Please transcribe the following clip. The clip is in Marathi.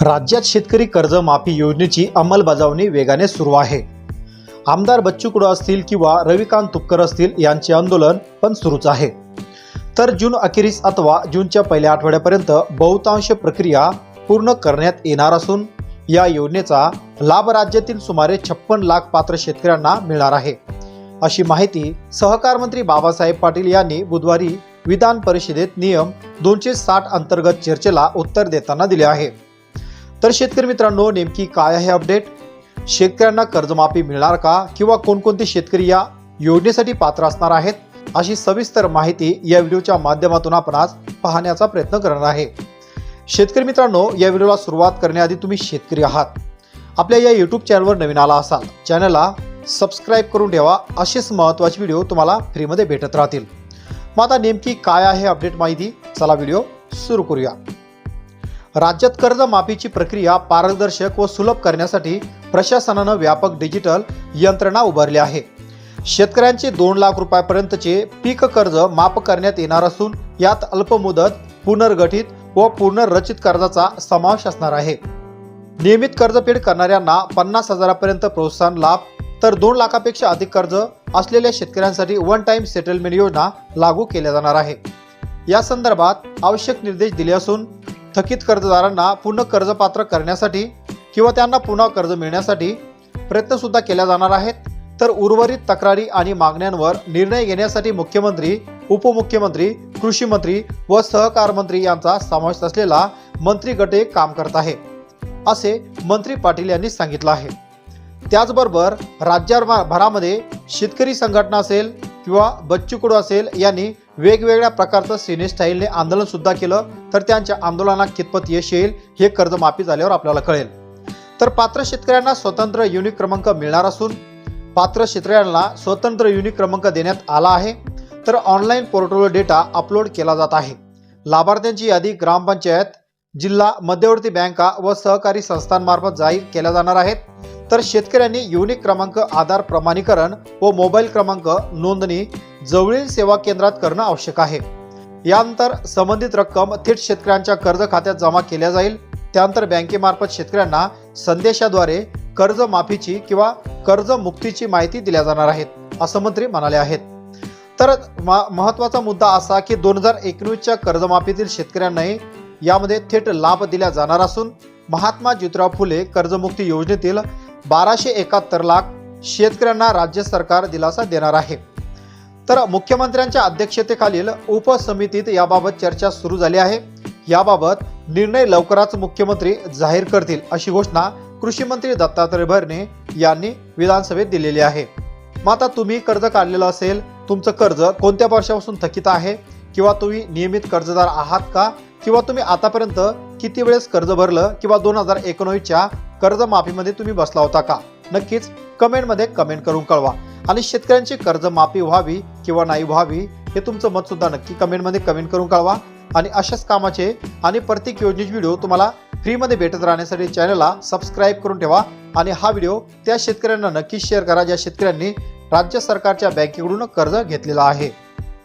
राज्यात शेतकरी कर्जमाफी योजनेची अंमलबजावणी वेगाने सुरू आहे। आमदार बच्चू कडू असतील किंवा रविकांत तुपकर असतील यांचे आंदोलन पण सुरूच आहे। तर जून अखेरीस अथवा जूनच्या पहिल्या आठवड्यापर्यंत बहुतांश प्रक्रिया पूर्ण करण्यात येणार असून या योजनेचा लाभ राज्यातील सुमारे 56 लाख पात्र शेतकऱ्यांना मिळणार आहे, अशी माहिती सहकार मंत्री बाबासाहेब पाटील यांनी बुधवारी विधान परिषदेत नियम 260 अंतर्गत चर्चेला उत्तर देताना दिले आहे। तर शेतकरी मित्रांनो, नेमकी काय आहे अपडेट? शेतकऱ्यांना कर्जमाफी मिळणार का किंवा कोणकोणते शेतकरी या योजनेसाठी पात्र असणार आहेत, अशी सविस्तर माहिती या व्हिडिओच्या माध्यमातून आपण आज पाहण्याचा प्रयत्न करणार आहे। शेतकरी मित्रांनो, या व्हिडिओला सुरुवात करण्याआधी तुम्ही शेतकरी आहात, आपल्या या YouTube चॅनलवर नवीन आला असाल, चॅनलला सबस्क्राइब करून ठेवा। असेच महत्त्वाचे व्हिडिओ तुम्हाला फ्रीमध्ये भेटत राहतील। मग आता नेमकी काय आहे अपडेट माहिती, चला व्हिडिओ सुरू करूया। राज्यात कर्जमाफीची प्रक्रिया पारदर्शक व सुलभ करण्यासाठी प्रशासनाने व्यापक डिजिटल यंत्रणा उभारली आहे। शेतकऱ्यांचे 2 लाख रुपयांपर्यंतचे पीक कर्ज माफ करण्यात येणार असून यात अल्पमुदत, पुनर्गठित व पुनर्रचित कर्जाचा समावेश असणार आहे। नियमित कर्जफेड करणाऱ्यांना 50,000 पर्यंत प्रोत्साहन लाभ, तर 2 लाखापेक्षा अधिक कर्ज असलेल्या शेतकऱ्यांसाठी वन टाइम सेटलमेंट योजना लागू केल्या जाणार आहे। या संदर्भात आवश्यक निर्देश दिले असून थकीत कर्जदारांना पुन्हा कर्जपात्र करण्यासाठी किंवा त्यांना पुन्हा कर्ज मिळण्यासाठी प्रयत्न सुद्धा केले जाणार आहेत। तर उर्वरित तक्रारी आणि मागण्यांवर निर्णय घेण्यासाठी मुख्यमंत्री, उपमुख्यमंत्री, कृषी मंत्री व सहकार मंत्री यांचा समावेश असलेला मंत्री गट काम करत आहे, असे मंत्री पाटील यांनी सांगितलं आहे। त्याचबरोबर राज्यभरामध्ये शेतकरी संघटना असेल किंवा बच्चू कडू असेल यांनी वेगवेगळ्या प्रकारचं सिनेस्टाईलने आंदोलन सुद्धा केलं, तर त्यांच्या आंदोलनात कितपत यश येईल हे कर्जमाफी झाल्यावर आपल्याला कळेल। तर पात्र शेतकऱ्यांना स्वतंत्र युनिक क्रमांक मिळणार असून पात्र शेतकऱ्यांना स्वतंत्र युनिक क्रमांक देण्यात आला आहे। तर ऑनलाईन पोर्टलवर डेटा अपलोड केला जात आहे। लाभार्थ्यांची यादी ग्रामपंचायत, जिल्हा मध्यवर्ती बँका व सहकारी संस्थांमार्फत जाहीर केल्या जाणार आहेत। तर शेतकऱ्यांनी युनिक क्रमांक, आधार प्रमाणीकरण व मोबाईल क्रमांक नोंदणी जवळील सेवा केंद्रात करणं आवश्यक आहे। यानंतर संबंधित रक्कम थेट शेतकऱ्यांच्या कर्ज खात्यात जमा केल्या जाईल। त्यानंतर बँकेमार्फत शेतकऱ्यांना संदेशाद्वारे कर्जमाफीची किंवा कर्जमुक्तीची माहिती दिल्या जाणार आहे, असं मंत्री म्हणाले आहेत। तर महत्त्वाचा मुद्दा असा की 2019च्या कर्जमाफीतील शेतकऱ्यांनाही यामध्ये थेट लाभ दिला जाणार असून महात्मा ज्योतिराव फुले कर्जमुक्ती योजनेतील 1271 लाख शेतकऱ्यांना राज्य सरकार दिलासा देणार आहे। तर मुख्यमंत्र्यांच्या अध्यक्षतेखालील उपसमितीत याबाबत चर्चा सुरू झाली आहे। याबाबत निर्णय लवकरच मुख्यमंत्री जाहीर करतील, अशी घोषणा कृषी मंत्री दत्तात्रय भरणे यांनी विधानसभेत दिलेली आहे। मग आता तुम्ही कर्ज काढलेलं असेल, तुमचं कर्ज कोणत्या वर्षापासून थकीत आहे किंवा तुम्ही नियमित कर्जदार आहात का, किंवा तुम्ही आतापर्यंत किती वेळेस कर्ज भरलं किंवा 2019च्या कर्जमाफीमध्ये तुम्ही बसला होता का, नक्कीच कमेंटमध्ये कमेंट करून कळवा। आणि शेतकऱ्यांची कर्जमाफी व्हावी किंवा नाही व्हावी हे तुमचं मत सुद्धा नक्की कमेंटमध्ये कमेंट करून कळवा। आणि अशाच कामाचे आणि प्रत्येक योजनेचे व्हिडिओ तुम्हाला फ्रीमध्ये भेटत राहण्यासाठी चॅनलला सबस्क्राइब करून ठेवा। आणि हा व्हिडिओ त्या शेतकऱ्यांना नक्की शेअर करा ज्या शेतकऱ्यांनी राज्य सरकारच्या बँकेकडून कर्ज घेतलेला आहे।